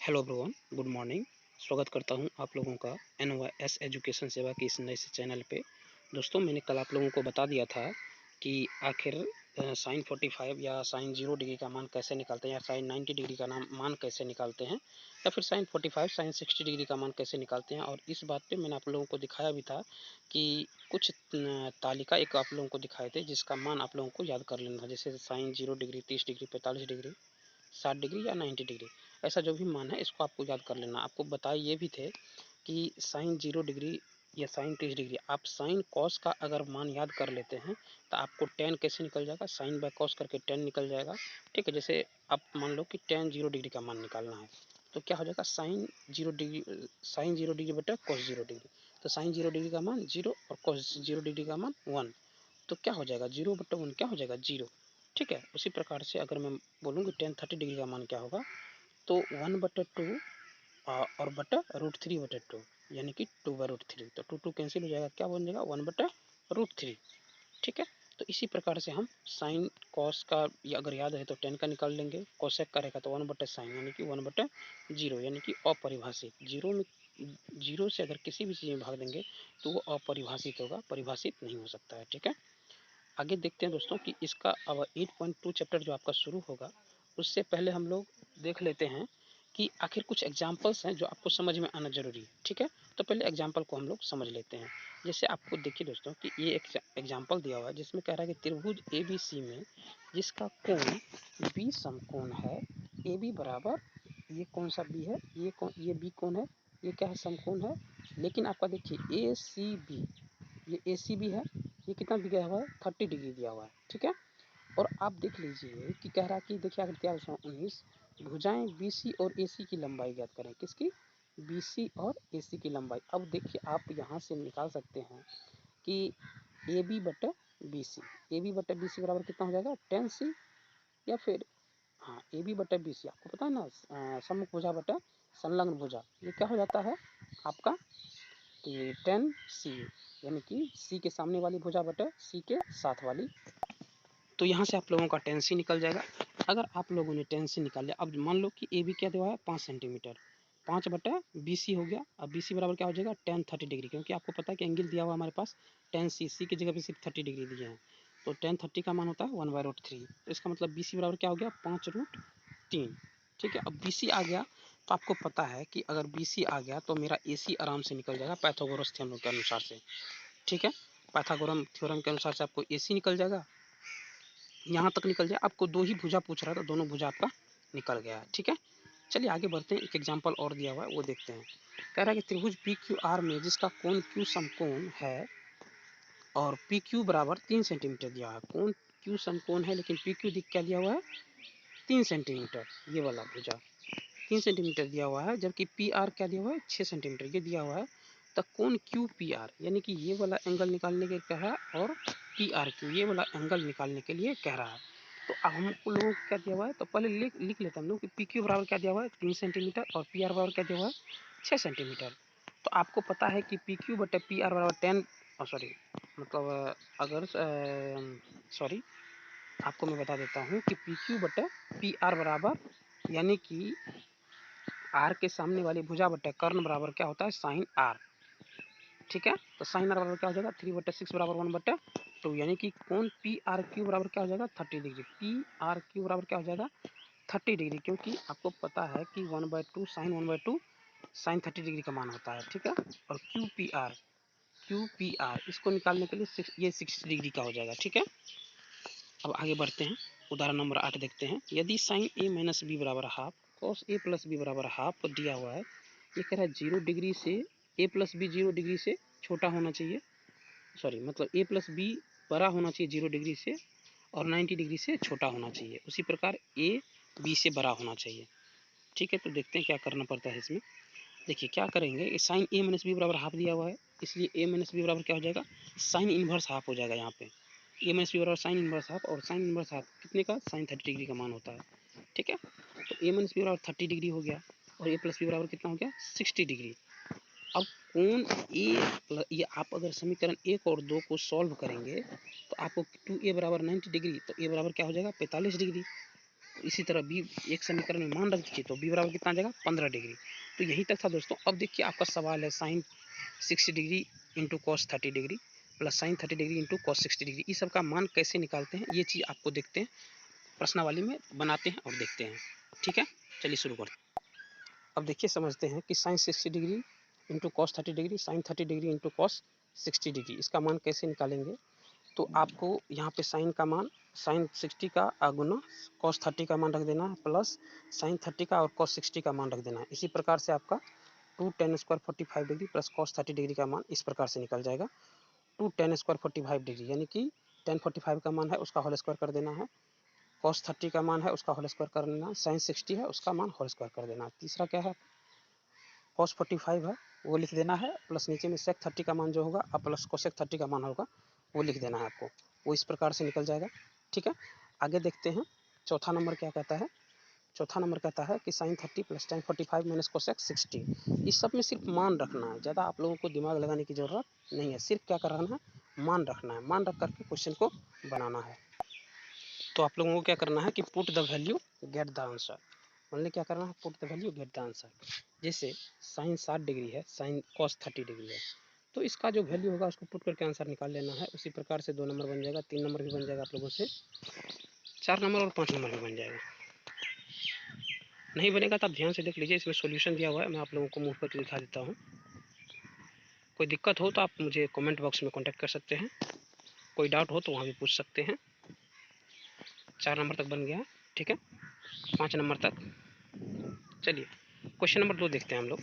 Hello everyone, good morning. स्वागत करता हूं आप लोगों का NYS एजुकेशन सेवा के इस नए से चैनल पे। दोस्तों, मैंने कल आप लोगों को बता दिया था कि आखिर साइन 45 या साइन 0 डिग्री का मान कैसे निकालते हैं, या साइन 90 डिग्री का मान कैसे निकालते हैं, या फिर साइन 45 साइन 60 डिग्री का मान कैसे निकालते हैं। और इस बात पे मैंने आप लोगों को दिखाया भी था कि कुछ तालिका एक आप लोगों को दिखाए थे जिसका मान आप लोगों को याद कर लेना था, जैसे sine 0 degree, 30 degree, 45 degree, 60 degree या 90 डिग्री। ऐसा जो भी मान है इसको आपको याद कर लेना। आपको बताए ये भी थे कि साइन 0 डिग्री या साइन 30 डिग्री, आप साइन कॉस का अगर मान याद कर लेते हैं तो आपको टेन कैसे निकल जाएगा, साइन बाय कॉस करके टेन निकल जाएगा। ठीक है, जैसे आप मान लो कि टेन 0 डिग्री का मान निकालना है तो क्या हो जाएगा, साइन 0 डिग्री बटा कॉस 0 डिग्री। तो साइन 0 डिग्री का मान 0 और कॉस 0 डिग्री का मान 1। तो क्या हो जाएगा, 0 बटा 1 क्या हो जाएगा, 0। ठीक है, उसी प्रकार से अगर मैं बोलूँगी टेन 30 डिग्री का मान क्या होगा, तो 1/2 और बटा √3/2, यानी कि 2/√3। तो 2 कैंसिल हो जाएगा, क्या बन जाएगा, 1/√3। ठीक है, तो इसी प्रकार से हम साइन कॉस का या अगर याद है तो 10 का निकाल लेंगे, कॉसेक का रहेगा तो 1/sin, यानी कि 1/0, यानी कि अपरिभाषित। जीरो से अगर किसी भी चीज़ में भाग देंगे तो वो अपरिभाषित होगा, परिभाषित नहीं हो सकता है। ठीक है, आगे देखते हैं दोस्तों कि इसका अब 8.2 चैप्टर जो आपका शुरू होगा उससे पहले हम लोग देख लेते हैं कि आखिर कुछ एग्जाम्पल्स हैं जो आपको समझ में आना जरूरी है। ठीक है, तो पहले एग्जाम्पल को हम लोग समझ लेते हैं। जैसे आपको देखिए दोस्तों कि ये एक एग्जाम्पल दिया हुआ है जिसमें कह रहा है कि त्रिभुज ABC में जिसका कोण बी समकोण है, ए बी बराबर, ये कौन सा बी है, ये बी कौन है, ये क्या है, समकोण है। लेकिन आपका देखिए ACB, ये ACB है, ये कितना दिया हुआ है, 30 डिग्री दिया हुआ है। ठीक है, और आप देख लीजिए कि कह रहा है कि देखिए आकृति 19, भुजाएं BC और AC की लंबाई ज्ञात करें। किसकी, BC और AC की लंबाई। अब देखिए आप यहाँ से निकाल सकते हैं कि AB बटे BC, AB बटे BC बराबर कितना हो जाएगा, 10C, या फिर हाँ AB बटे BC आपको पता है ना, सम्मुख भुजा बटे संलग्न भुजा, ये क्या हो जाता है आपका, कि 10C, यानी कि C के सामने वाली भुजा बटे C के साथ वाली। तो यहाँ से आप लोगों का 10C निकल जाएगा। अगर आप लोगों ने 10C निकाल लिया, अब मान लो कि AB क्या दिया है, 5 सेंटीमीटर, 5 बटा BC हो गया। अब BC बराबर क्या हो जाएगा, 10 30 डिग्री, क्योंकि आपको पता है कि एंगल दिया हुआ हमारे पास 10C, C की जगह पे सिर्फ 30 डिग्री दिए हैं। तो 10 30 का मान होता है 1/√3। तो इसका मतलब BC बराबर क्या हो गया, 5√3। ठीक है, अब BC आ गया तो आपको पता है कि अगर BC आ गया तो मेरा AC आराम से निकल जाएगा पाइथागोरस थ्योरम के अनुसार से। ठीक है, पाइथागोरस थ्योरम के अनुसार से आपको AC निकल जाएगा, यहाँ तक निकल जाए। आपको दो ही भुजा पूछ रहा था, दोनों भुजा आपका निकल गया है। ठीक है, चलिए आगे बढ़ते हैं। एक एग्जाम्पल और दिया हुआ है वो देखते हैं। कह रहा है कि त्रिभुज PQR में जिसका कोण Q समकोण है और PQ बराबर 3 सेंटीमीटर दिया है। कोण Q समकोण है लेकिन PQ दिख क्या दिया हुआ है, 3 सेंटीमीटर, ये वाला भुजा 3 सेंटीमीटर दिया हुआ है, जबकि PR क्या दिया हुआ है, 6 सेंटीमीटर ये दिया हुआ है। तो कोण QPR, यानी कि ये वाला एंगल निकालने के कह रहा है, और PRQ ये वाला एंगल निकालने के लिए कह रहा है। तो अब हम लोगों को क्या दिया हुआ है, तो पहले लिख लेते हैं हम लोग कि PQ बराबर क्या दिया हुआ है, 3 सेंटीमीटर, और PR बराबर क्या दिया हुआ है, 6 सेंटीमीटर। तो आपको पता है कि PQ बटे PR बराबर 10, सॉरी मतलब अगर सॉरी आपको मैं बता देता हूँ कि PQ बटे PR बराबर, यानी कि R के सामने वाली भुजा बटे कर्ण बराबर क्या होता है, साइन R। ठीक है, तो साइन R बराबर क्या हो जाएगा, 3/6 बराबर 1/2, यानी कि कोण PRQ बराबर क्या हो जाएगा, 30 डिग्री। PRQ बराबर क्या हो जाएगा, 30 डिग्री, क्योंकि आपको पता है कि 1/2 साइन 30 डिग्री का मान होता है। ठीक है, और QPR इसको निकालने के लिए ये 60 डिग्री का हो जाएगा। ठीक है, अब आगे बढ़ते हैं। उदाहरण नंबर 8 देखते हैं। यदि साइन A माइनस बी बराबर half cos A plus B बराबर हाफ दिया हुआ है, ये कह रहा है 0 डिग्री से A प्लस बी 0 डिग्री से छोटा होना चाहिए, सॉरी मतलब A प्लस बी बड़ा होना चाहिए 0 डिग्री से, और 90 डिग्री से छोटा होना चाहिए। उसी प्रकार A B से बड़ा होना चाहिए। ठीक है, तो देखते हैं क्या करना पड़ता है इसमें। देखिए क्या करेंगे, साइन A माइनस बी बराबर हाफ दिया हुआ है, इसलिए A माइनस बी बराबर क्या हो जाएगा, साइन इनवर्स हाफ हो जाएगा। यहाँ पे ए माइनस बी बराबर साइन इनवर्स हाफ, और साइन इनवर्स हाफ कितने का, साइन 30 डिग्री का मान होता है। ठीक है, तो ए माइनस बी बराबर 30 डिग्री हो गया, और ए प्लस बी बराबर कितना हो गया, 60 डिग्री। अब कोण ए, ये आप अगर समीकरण 1 और 2 को सॉल्व करेंगे तो आपको 2A बराबर 90 डिग्री, तो ए बराबर क्या हो जाएगा, 45 डिग्री। इसी तरह बी एक समीकरण में मान रख दीजिए तो बी बराबर कितना आ जाएगा 15 डिग्री। तो यहीं तक था दोस्तों। अब देखिए आपका सवाल है sine 60 degree into cos 30 degree plus sine 30 degree into cos 60 degree, इस सब का मान कैसे निकालते हैं ये चीज़ आपको देखते हैं, प्रश्नावली में बनाते हैं और देखते हैं। ठीक है, चलिए शुरू करते हैं। अब देखिए समझते हैं कि sine 60 degree into cos 30 degree, sine 30 degree into cos 60 degree, इसका मान कैसे निकालेंगे। तो आपको यहाँ पे साइन का मान साइन 60 का गुना कॉस 30 का मान रख देना है प्लस साइन 30 का और कॉस 60 का मान रख देना है। इसी प्रकार से आपका 2 tan square 45 degree plus cos 30 degree का मान इस प्रकार से निकल जाएगा। 2 tan स्क्वायर 45 डिग्री यानी कि tan 45 का मान है उसका होल स्क्वायर कर देना है, कॉस 30 का मान है उसका होल स्क्वायर कर देना, साइन 60 है उसका मान होल स्क्वायर कर देना। तीसरा क्या है, कॉस 45 है वो लिख देना है प्लस नीचे में सेक 30 का मान जो होगा और प्लस कोसेक 30 का मान होगा वो लिख देना है आपको, वो इस प्रकार से निकल जाएगा। ठीक है, आगे देखते हैं चौथा नंबर क्या कहता है। चौथा नंबर कहता है कि sine 30 plus tan 45 minus cosec 60। इस सब में सिर्फ मान रखना है, ज़्यादा आप लोगों को दिमाग लगाने की ज़रूरत नहीं है, सिर्फ क्या करना है मान रखना है, मान रख करके क्वेश्चन को बनाना है। तो आप लोगों को क्या करना है कि put the value get the answer, मतलब क्या करना है put the value get the answer. जैसे साइन 60 डिग्री है, साइन कॉस 30 डिग्री है, तो इसका जो वैल्यू होगा उसको पुट करके आंसर निकाल लेना है। उसी प्रकार से 2 नंबर बन जाएगा, 3 नंबर भी बन जाएगा आप लोगों से, 4 नंबर और 5 नंबर भी बन जाएगा। नहीं बनेगा तो आप ध्यान से देख लीजिए, इसमें सॉल्यूशन दिया हुआ है, मैं आप लोगों को मुंह पर दिखा देता हूँ। कोई दिक्कत हो तो आप मुझे कमेंट बॉक्स में कॉन्टैक्ट कर सकते हैं, कोई डाउट हो तो वहाँ भी पूछ सकते हैं। 4 नंबर तक बन गया, ठीक है, 5 नंबर तक। चलिए क्वेश्चन नंबर 2 देखते हैं हम लोग।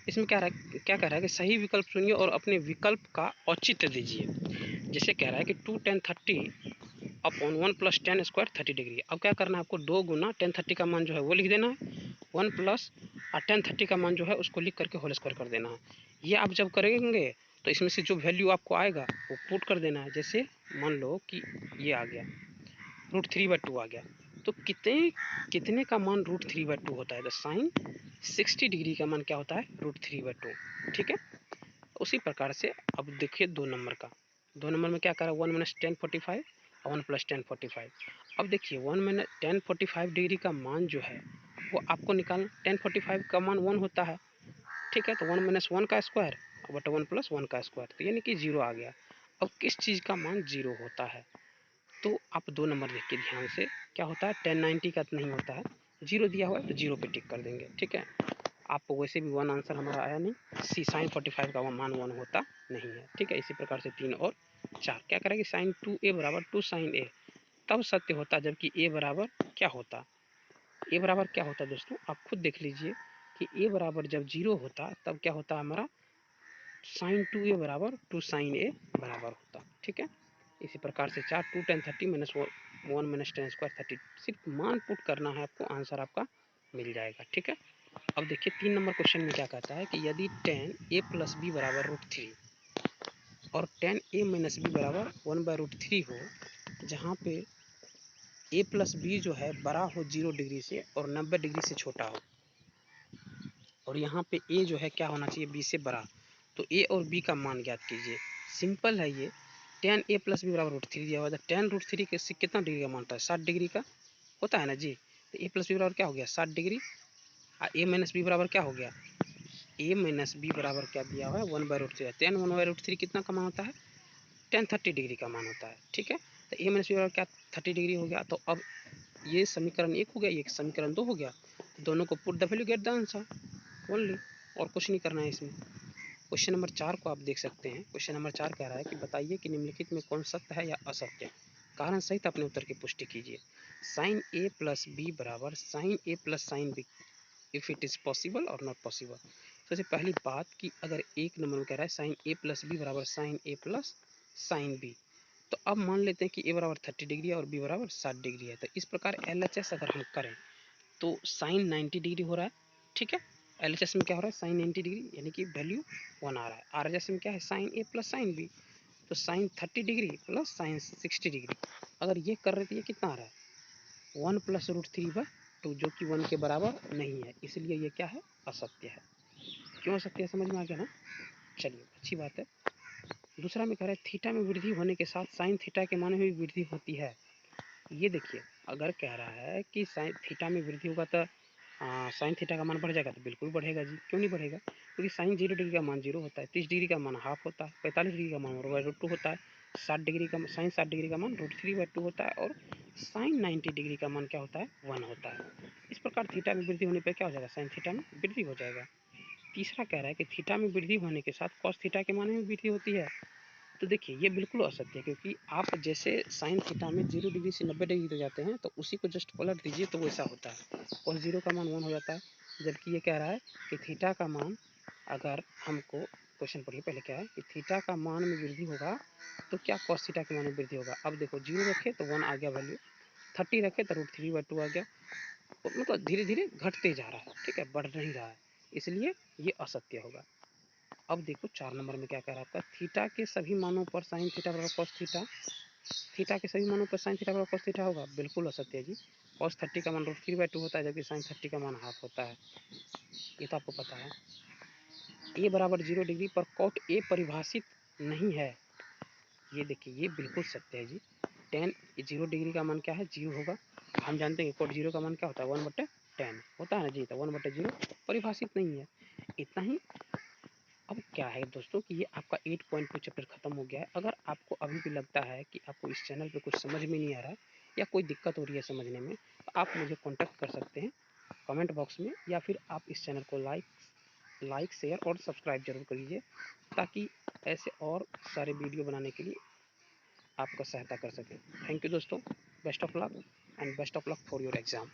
इसमें क्या कह रहा है कि सही विकल्प चुनिए और अपने विकल्प का औचित्य दीजिए। जैसे कह रहा है कि 2 tan 30 upon 1 plus tan square 30 degree. अब क्या करना है आपको 2 गुना tan 30 का मान जो है वो लिख देना है, 1 प्लस tan 30 का मान जो है उसको लिख करके होल स्क्वायर कर देना है। ये आप जब करेंगे तो इसमें से जो वैल्यू आपको आएगा वो पुट कर देना है। जैसे मान लो कि ये आ गया √3/2 आ गया, तो कितने कितने का मान √3/2 होता है, तो साइन 60 डिग्री का मान क्या होता है √3/2। ठीक है, उसी प्रकार से अब देखिए 2 नंबर का। 2 नंबर में क्या करा 1 माइनस tan 45 और 1 प्लस tan 45। अब देखिए 1 माइनस tan 45 डिग्री का मान जो है वो आपको निकालना, tan 45 का मान 1 होता है। ठीक है, तो 1 माइनस 1 का स्क्वायर बटा 1 प्लस 1 का स्क्वायर, तो यानी कि 0 आ गया। अब किस चीज़ का मान 0 होता है, तो आप 2 नंबर देख के ध्यान से, क्या होता है tan 90 का नहीं होता है, 0 दिया हुआ है तो 0 पे टिक कर देंगे। ठीक है, आपको वैसे भी 1 आंसर हमारा आया नहीं, सी साइन 45 का मान 1 होता नहीं है। ठीक है, इसी प्रकार से 3 और 4 क्या करेंगे, साइन 2a बराबर 2 साइन a तब सत्य होता जबकि a बराबर क्या होता, a बराबर क्या होता दोस्तों आप खुद देख लीजिए कि a बराबर जब 0 होता तब क्या होता हमारा साइन 2a बराबर 2 साइन a बराबर होता। ठीक है, इसी प्रकार से 4 2 tan 30 minus 1 minus tan square 30, सिर्फ मान पुट करना है आपको, आंसर आपका मिल जाएगा। ठीक है, अब देखिए 3 नंबर क्वेश्चन में क्या कहता है कि यदि tan a प्लस बी बराबर √3 और tan a माइनस बी बराबर 1/√3 हो, जहाँ पे a प्लस बी जो है बड़ा हो 0 डिग्री से और 90 डिग्री से छोटा हो, और यहाँ पे a जो है क्या होना चाहिए b से बड़ा, तो a और b का मान ज्ञात कीजिए। सिंपल है ये, tan a प्लस बी बराबर √3 दिया हुआ है, tan √3 के कितना डिग्री का मानता है 60 डिग्री का होता है ना जी, तो a प्लस बी बराबर क्या हो गया 60 डिग्री, और a माइनस बी बराबर क्या हो गया, a माइनस बी बराबर क्या दिया हुआ है 1/√3, tan 1/√3 कितना का मान होता है tan 30 डिग्री का मान होता है। ठीक है, तो a माइनस बी बराबर क्या 30 डिग्री हो गया, तो अब ये समीकरण 1 हो गया, ये समीकरण 2 हो गया, तो दोनों को put the value get the answer only, और कुछ नहीं करना है इसमें। क्वेश्चन नंबर 4 को आप देख सकते हैं। क्वेश्चन नंबर 4 कह रहा है कि बताइए कि निम्नलिखित में कौन सत्य है या असत्य, कारण सहित अपने उत्तर की पुष्टि कीजिए। साइन a प्लस बी बराबर sine a plus sine B if it is possible और नॉट पॉसिबल। सबसे पहली बात कि अगर 1 नंबर में कह रहा है साइन a प्लस बी बराबर sine a plus sine B, तो अब मान लेते हैं कि a बराबर 30 डिग्री और b बराबर 60 डिग्री है, तो इस प्रकार LHS अगर हम करें तो साइन 90 डिग्री हो रहा है। ठीक है, LHS में क्या हो रहा है साइन 90 डिग्री यानी कि वैल्यू 1 आ रहा है। RHS में क्या है sine a plus sine B, तो sine 30 degree plus sine 60 degree, अगर ये कर रहे तो ये कितना आ रहा है 1 प्लस √3/2, जो कि 1 के बराबर नहीं है, इसलिए ये क्या है असत्य है। क्यों असत्य है समझ में आ गया ना, चलिए अच्छी बात है। दूसरा में कह रहा है थीटा में वृद्धि होने के साथ साइन थीटा के मान में भी वृद्धि होती है। ये देखिए अगर कह रहा है कि साइन थीटा में वृद्धि होगा तो साइन थीटा का मान बढ़ जाएगा, तो बिल्कुल बढ़ेगा जी। क्यों नहीं बढ़ेगा? क्योंकि साइन 0 डिग्री का मान 0 होता है, 30 डिग्री का मान हाफ होता है, 45 डिग्री का मान √2 होता है, 60 डिग्री का साइन 60 डिग्री का मान √3/2 होता है, और साइन 90 डिग्री का मान क्या होता है? 1 होता है। इस प्रकार थीटा में वृद्धि होने पर क्या हो जाएगा? साइन थीटा में वृद्धि हो जाएगा। तीसरा कह रहा है कि थीटा में वृद्धि होने के साथ कॉस थीटा के मान में वृद्धि होती है। तो देखिए ये बिल्कुल असत्य है, क्योंकि आप जैसे साइन थीटा में 0 डिग्री से 90 डिग्री तक जाते हैं तो उसी को जस्ट पलट दीजिए तो वैसा होता है, कॉस 0 का मान 1 हो जाता है। जबकि ये कह रहा है कि थीटा का मान, अगर हमको क्वेश्चन पढ़िए पहले, क्या है कि थीटा का मान में वृद्धि होगा तो क्या कॉस थीटा के मान में वृद्धि होगा। अब देखो 0 रखे तो 1 आ गया वैल्यू, 30 रखे तो √3/2 आ गया, मतलब धीरे धीरे घटते जा रहा है, ठीक है, बढ़ नहीं रहा है, इसलिए ये असत्य होगा। अब देखो 4 नंबर में क्या कह रहा है आपका, थीटा के सभी मानों पर साइन थीटा बराबर कॉस थीटा, थीटा के सभी मानों पर साइन थीटा बराबर कॉस थीटा होगा, बिल्कुल असत्य है जी। कॉस 30 का मान √3/2 होता है, जबकि साइन 30 का मान हाफ होता है, ये तो आपको पता है। ए बराबर 0 डिग्री पर कॉट ए परिभाषित नहीं है, ये देखिए ये बिल्कुल सत्य है जी। टेन 0 डिग्री का मान क्या है? 0 होगा। हम जानते हैं कॉट 0 का मान क्या होता है? 1/10 होता है ना जी, तो 1/0 परिभाषित नहीं है। इतना ही। अब क्या है दोस्तों कि ये आपका 8.2 चैप्टर खत्म हो गया है। अगर आपको अभी भी लगता है कि आपको इस चैनल पे कुछ समझ में नहीं आ रहा है या कोई दिक्कत हो रही है समझने में, तो आप मुझे कांटेक्ट कर सकते हैं कमेंट बॉक्स में, या फिर आप इस चैनल को लाइक शेयर और सब्सक्राइब जरूर करिए, ताकि ऐसे और सारे वीडियो बनाने के लिए आपका सहायता कर सकें। थैंक यू दोस्तों, best of luck and best of luck for your exam.